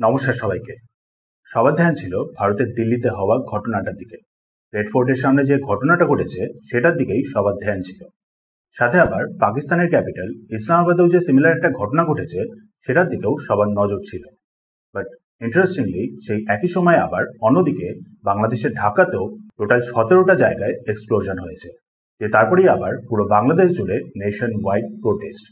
নমস্কার সবাইকে। সবার ধ্যান ছিল ভারতের দিল্লিতে হওয়া ঘটনাটার দিকে। রেড ফোর্টের সামনে যে ঘটনাটা ঘটেছে সেটার দিকেই সবার ধ্যান ছিল। সাথে আবার পাকিস্তানের ক্যাপিটাল ইসলামাবাদেও যে সিমিলার একটা ঘটনা ঘটেছে সেটার দিকেও সবার নজর ছিল। বাট ইন্টারেস্টিংলি সেই একই সময় আবার অন্যদিকে বাংলাদেশের ঢাকাতেও টোটাল 17টা জায়গায় এক্সপ্লোশন হয়েছে, যে তারপরেই আবার পুরো বাংলাদেশ জুড়ে নেশন ওয়াইড প্রোটেস্ট।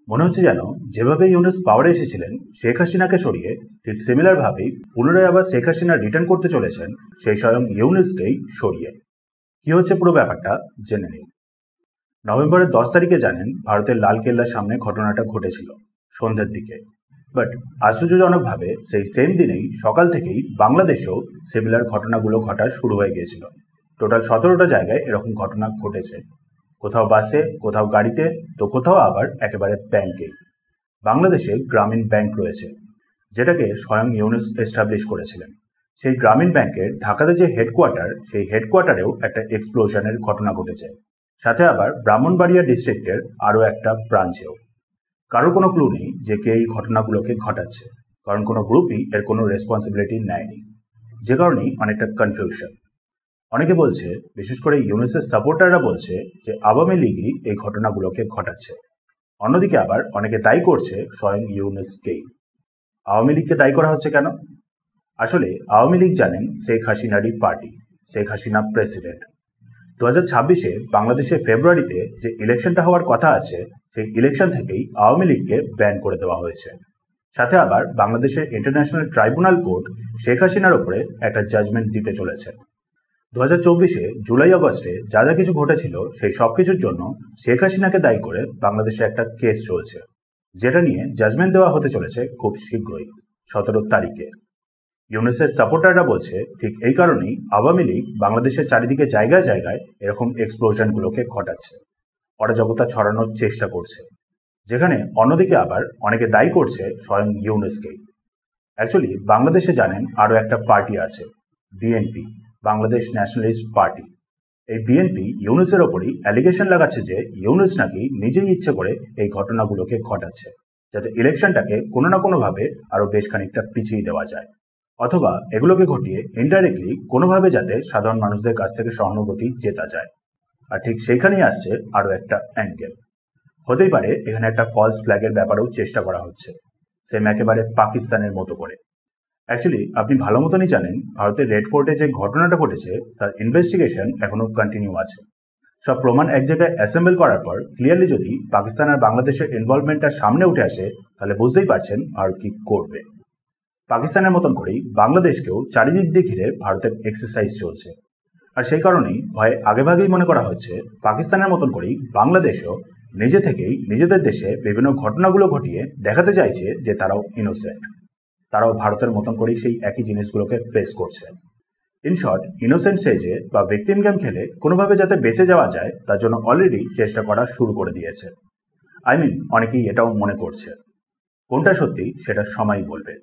মনে হচ্ছে যেন যেভাবে ইউনুস পাওয়ারে এসেছিলেন শেখ হাসিনাকে সরিয়ে, ঠিক সিমিলার ভাবেই পুনরায় আবার শেখ হাসিনা রিটার্ন করতে চলেছেন সেই স্বয়ং ইউনুসকেই সরিয়ে। কি হচ্ছে পুরো ব্যাপারটা জেনে নিন। নভেম্বরের 10 তারিখে জানেন ভারতের লালকেল্লার সামনে ঘটনাটা ঘটেছিল সন্ধ্যের দিকে। বাট আশ্চর্যজনকভাবে সেই সেম দিনেই সকাল থেকেই বাংলাদেশেও সিমিলার ঘটনাগুলো ঘটা শুরু হয়ে গিয়েছিল। টোটাল 17টা জায়গায় এরকম ঘটনা ঘটেছে, কোথাও বাসে, কোথাও গাড়িতে, তো কোথাও আবার একেবারে ব্যাংকেই। বাংলাদেশে গ্রামীণ ব্যাংক রয়েছে, যেটাকে স্বয়ং ইউনুস এস্টাবলিশ করেছিলেন। সেই গ্রামীণ ব্যাংকের ঢাকাতে যে হেডকোয়ার্টার, সেই হেডকোয়ার্টারেও একটা এক্সপ্লোশনের ঘটনা ঘটেছে। সাথে আবার ব্রাহ্মণবাড়িয়া ডিস্ট্রিক্টের আরও একটা ব্রাঞ্চেও। কারোর কোনো ক্লু নেই যে কে এই ঘটনাগুলোকে ঘটাচ্ছে, কারণ কোনো গ্রুপই এর কোনো রেসপন্সিবিলিটি নেয়নি, যে কারণেই অনেকটা কনফিউশন। অনেকে বলছে, বিশেষ করে ইউনুসের সাপোর্টাররা বলছে যে আওয়ামী লীগই এই ঘটনাগুলোকে ঘটাচ্ছে। অন্যদিকে আবার অনেকে দায়ী করছে স্বয়ং ইউনুসকেই। আওয়ামী লীগকে দায়ী করা হচ্ছে কেন? আসলে আওয়ামী লীগ জানেন শেখ হাসিনারই পার্টি, শেখ হাসিনা প্রেসিডেন্ট। 2026-এ বাংলাদেশে ফেব্রুয়ারিতে যে ইলেকশনটা হওয়ার কথা আছে, সেই ইলেকশন থেকেই আওয়ামী লীগকে ব্যান করে দেওয়া হয়েছে। সাথে আবার বাংলাদেশের ইন্টারন্যাশনাল ট্রাইব্যুনাল কোর্ট শেখ হাসিনার উপরে একটা জাজমেন্ট দিতে চলেছে। 2024-এ জুলাই আগস্টে যা যা কিছু ঘটেছিল সেই সব কিছুর জন্য শেখ হাসিনাকে দায়ী করে বাংলাদেশে একটা কেস চলছে, যেটা নিয়ে জাজমেন্ট দেওয়া হতে চলেছে খুব শীঘ্রই, 17 তারিখে। ইউনুসের সাপোর্টাররা বলছে ঠিক এই কারণেই আওয়ামী লীগ বাংলাদেশের চারিদিকে জায়গায় জায়গায় এরকম এক্সপ্লোশনগুলোকে ঘটাচ্ছে, অরাজকতা ছড়ানোর চেষ্টা করছে, যেখানে অন্যদিকে আবার অনেকে দায়ী করছে স্বয়ং ইউনুসকেই। অ্যাকচুয়ালি বাংলাদেশে জানেন আরও একটা পার্টি আছে, বিএনপি, বাংলাদেশ ন্যাশনালিস্ট পার্টি। এই বিএনপি ইউনুসের ওপরই অ্যালিগেশন লাগাচ্ছে যে ইউনুস নাকি নিজেই ইচ্ছে করে এই ঘটনাগুলোকে ঘটাচ্ছে, যাতে ইলেকশনটাকে কোনো না কোনোভাবে আরও বেশ খানিকটা পিছিয়ে দেওয়া যায়, অথবা এগুলোকে ঘটিয়ে ইনডাইরেক্টলি কোনোভাবে যাতে সাধারণ মানুষদের কাছ থেকে সহানুভূতি জেতা যায়। আর ঠিক সেইখানেই আসছে আরও একটা অ্যাঙ্গেল। হতেই পারে এখানে একটা ফলস ফ্ল্যাগের ব্যাপারেও চেষ্টা করা হচ্ছে, সেম একেবারে পাকিস্তানের মতো করে। অ্যাকচুয়ালি আপনি ভালো মতনই জানেন ভারতের রেড ফোর্টে যে ঘটনাটা ঘটেছে তার ইনভেস্টিগেশন এখনও কন্টিনিউ আছে। সব প্রমাণ এক জায়গায় অ্যাসেম্বল করার পর ক্লিয়ারলি যদি পাকিস্তান আর বাংলাদেশের ইনভলভমেন্টটা সামনে উঠে আসে, তাহলে বুঝতেই পারছেন ভারত কি করবে। পাকিস্তানের মতন করেই বাংলাদেশকেও চারিদিক দিয়ে ঘিরে ভারতের এক্সারসাইজ চলছে। আর সেই কারণেই ভয়ে আগেভাগেই মনে করা হচ্ছে পাকিস্তানের মতন করেই বাংলাদেশও নিজে থেকেই নিজেদের দেশে বিভিন্ন ঘটনাগুলো ঘটিয়ে দেখাতে চাইছে যে তারাও ইনোসেন্ট, তারাও ভারতের মতন করেই সেই একই জিনিসগুলোকে ফেস করছে। ইন শর্ট, ইনোসেন্ট সেজে বা ভিকটিম গেম খেলে কোনোভাবে যাতে বেঁচে যাওয়া যায় তার জন্য অলরেডি চেষ্টা করা শুরু করে দিয়েছে। অনেকেই এটাও মনে করছে। কোনটা সত্যি সেটা সময়ই বলবে।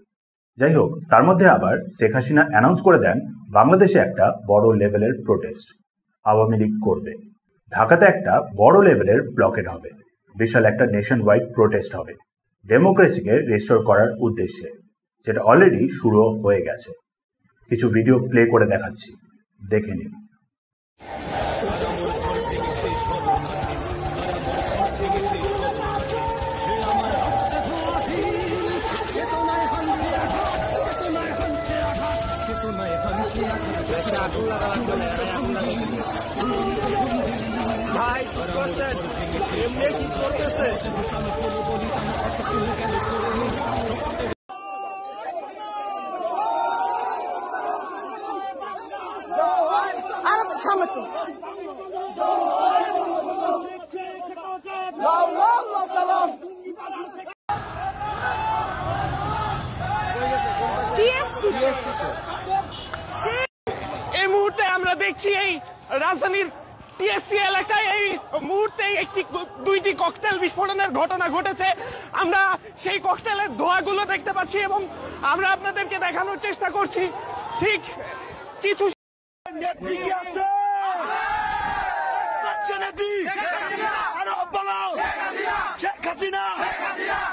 যাই হোক, তার মধ্যে আবার শেখ হাসিনা অ্যানাউন্স করে দেন বাংলাদেশে একটা বড় লেভেলের প্রোটেস্ট আওয়ামী লীগ করবে। ঢাকাতে একটা বড় লেভেলের ব্লকেড হবে, বিশাল একটা নেশন ওয়াইড প্রোটেস্ট হবে ডেমোক্রেসিকে রিস্টোর করার উদ্দেশ্যে, যেটা অলরেডি শুরু হয়ে গেছে। কিছু ভিডিও প্লে করে দেখাচ্ছি, দেখে নিন। এই মুহূর্তে আমরা দেখছি এই রাজধানীর টিএসসি এলাকায় এই মুহূর্তে দুইটি ককটেল বিস্ফোরণের ঘটনা ঘটেছে। আমরা সেই ককটেলের ধোঁয়াগুলো দেখতে পাচ্ছি এবং আমরা আপনাদেরকে দেখানোর চেষ্টা করছি ঠিক কিছু পালাও শেখ হাসিনা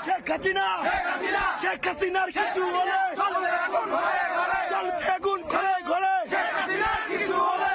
শেখ হাসিনা শেখ হাসিনার কিছু হলে চলবে আগুন ঘরে ঘরে শেখ হাসিনার কিছু হলে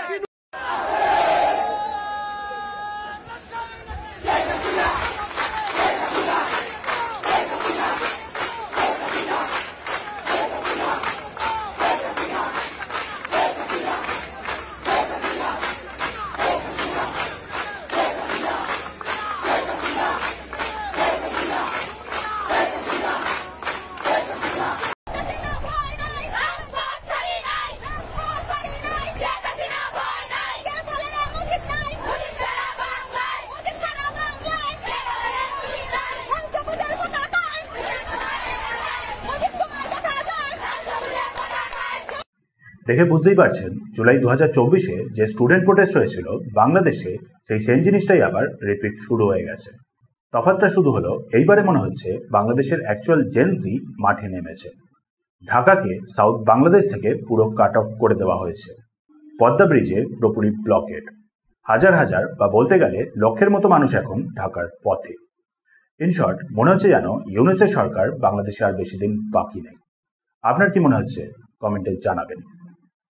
দেখে বুঝতেই পারছেন জুলাই 2024-এ যে স্টুডেন্ট প্রোটেস্ট হয়েছিল বাংলাদেশে সেই সেম জিনিসটাই আবার রিপিট শুরু হয়ে গেছে। তফাৎটা শুধু হলো এইবারে মনে হচ্ছে বাংলাদেশের অ্যাকচুয়াল জেনজি মাঠে নেমেছে। ঢাকাকে সাউথ বাংলাদেশ থেকে পুরো কাট অফ করে দেওয়া হয়েছে। পদ্মা ব্রিজে পুরোপুরি ব্লকেড। হাজার হাজার বা বলতে গেলে লক্ষের মতো মানুষ এখন ঢাকার পথে। ইন শর্ট মনে হচ্ছে যেন ইউনূসের সরকার বাংলাদেশে আর বেশি দিন বাকি নেই। আপনার কি মনে হচ্ছে কমেন্টে জানাবেন।